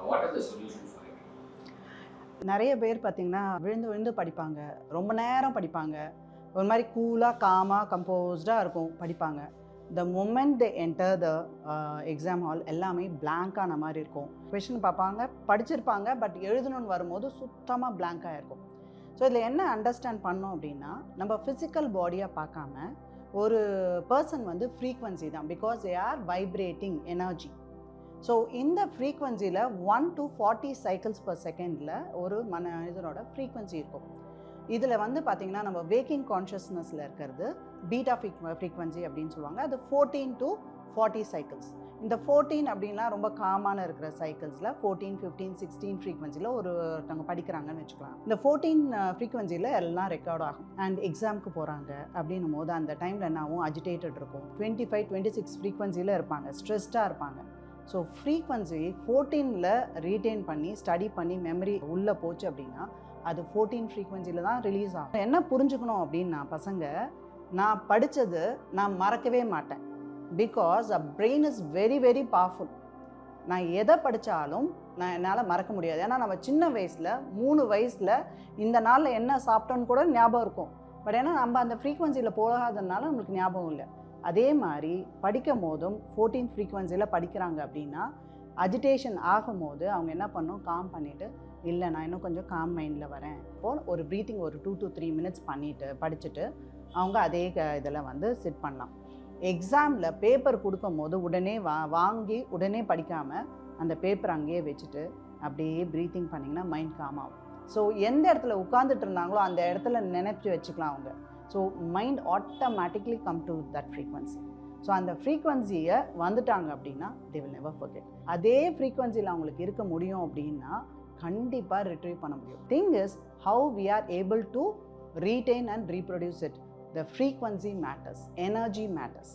What are the solutions for it? நிறைய பேர் பார்த்திங்கன்னா விழுந்து விழுந்து படிப்பாங்க, ரொம்ப நேரம் படிப்பாங்க, ஒரு மாதிரி கூலாக காமாக கம்போஸ்டாக இருக்கும் படிப்பாங்க. The moment they enter the exam hall எல்லாமே பிளாங்கான மாதிரி இருக்கும். கொஷின் பார்ப்பாங்க, படிச்சிருப்பாங்க, பட் எழுதணும்னு வரும்போது சுத்தமாக பிளாங்காக இருக்கும். ஸோ இதில் என்ன அண்டர்ஸ்டாண்ட் பண்ணோம் அப்படின்னா, நம்ம ஃபிசிக்கல் பாடியாக பார்க்காம ஒரு பர்சன் வந்து ஃப்ரீக்வன்சி தான், because they are vibrating energy. So இந்த ஃப்ரீக்வன்சியில் 1 to 40 சைக்கிள்ஸ் பர் செகண்டில் ஒரு மனிதனோட ஃப்ரீக்வன்சி இருக்கும். இதில் வந்து பார்த்திங்கன்னா நம்ம வேக்கிங் கான்ஷியஸ்னஸில் இருக்கிறது பீட்டா ஃப்ரீக்வன்சி அப்படின்னு சொல்லுவாங்க. அது 14 to 40 சைக்கிள்ஸ். இந்த 14 அப்படின்னா ரொம்ப காமான இருக்கிற சைக்கிள்ஸில் 14, 15, 16 ஃப்ரீக்வன்சியில் ஒருத்தவங்க படிக்கிறாங்கன்னு வச்சுக்கலாம். இந்த 14 ஃப்ரீக்வன்சியில் எல்லாம் ரெக்கார்ட் ஆகும். அண்ட் எக்ஸாமுக்கு போகிறாங்க அப்படின்னும் போது அந்த டைமில் என்ன ஆகும், அஜிடேட்டட் இருக்கும். 25, 26 ஃப்ரீக்வன்சியில் இருப்பாங்க, ஸ்ட்ரெஸ்டாக இருப்பாங்க. ஸோ ஃப்ரீக்வன்சி 14ல் ரீட்டைன் பண்ணி ஸ்டடி பண்ணி மெமரி உள்ளே போச்சு அப்படின்னா அது 14 ஃப்ரீக்வன்சியில் தான் ரிலீஸ் ஆகும். என்ன புரிஞ்சுக்கணும் அப்படின்னா, பசங்க, நான் படித்தது நான் மறக்கவே மாட்டேன். Because a brain is very very powerful. நான் எதை படித்தாலும் நான் என்னால் மறக்க முடியாது. ஏன்னா நம்ம சின்ன வயசில் 3 வயசில் இந்த நாளில் என்ன சாப்பிட்டோன்னு கூட ஞாபகம் இருக்கும். பட் ஏன்னா நம்ம அந்த ஃப்ரீக்வன்சியில் போகாததுனால நம்மளுக்கு ஞாபகம் இல்லை. அதே மாதிரி படிக்கும் போதும் 14 ஃப்ரீக்வன்சியில் படிக்கிறாங்க அப்படின்னா அஜிடேஷன் ஆகும் போது அவங்க என்ன பண்ணணும், காம் பண்ணிவிட்டு, இல்லை நான் இன்னும் கொஞ்சம் காம் மைண்டில் வரேன், இப்போது ஒரு ப்ரீத்திங் ஒரு 2 to 3 மினிட்ஸ் பண்ணிவிட்டு படிச்சுட்டு அவங்க அதே இதில் வந்து சிட் பண்ணலாம். எக்ஸாமில் பேப்பர் கொடுக்கும் போது உடனே வாங்கி உடனே படிக்காமல் அந்த பேப்பர் அங்கேயே வச்சுட்டு அப்படியே ப்ரீத்திங் பண்ணிங்கன்னா மைண்ட் காம் ஆகும். ஸோ எந்த இடத்துல உட்காந்துட்டு இருந்தாங்களோ அந்த இடத்துல நினைச்சு வச்சுக்கலாம் அவங்க. So mind automatically come to that frequency. So அந்த ஃப்ரீக்வன்சியை வந்துட்டாங்க அப்படின்னா they will never forget. அதே ஃப்ரீக்வன்சியில் அவங்களுக்கு இருக்க முடியும் அப்படின்னா கண்டிப்பாக ரிட்ரீவ் பண்ண முடியும். Thing is how we are able to retain and reproduce it. The frequency matters, energy matters.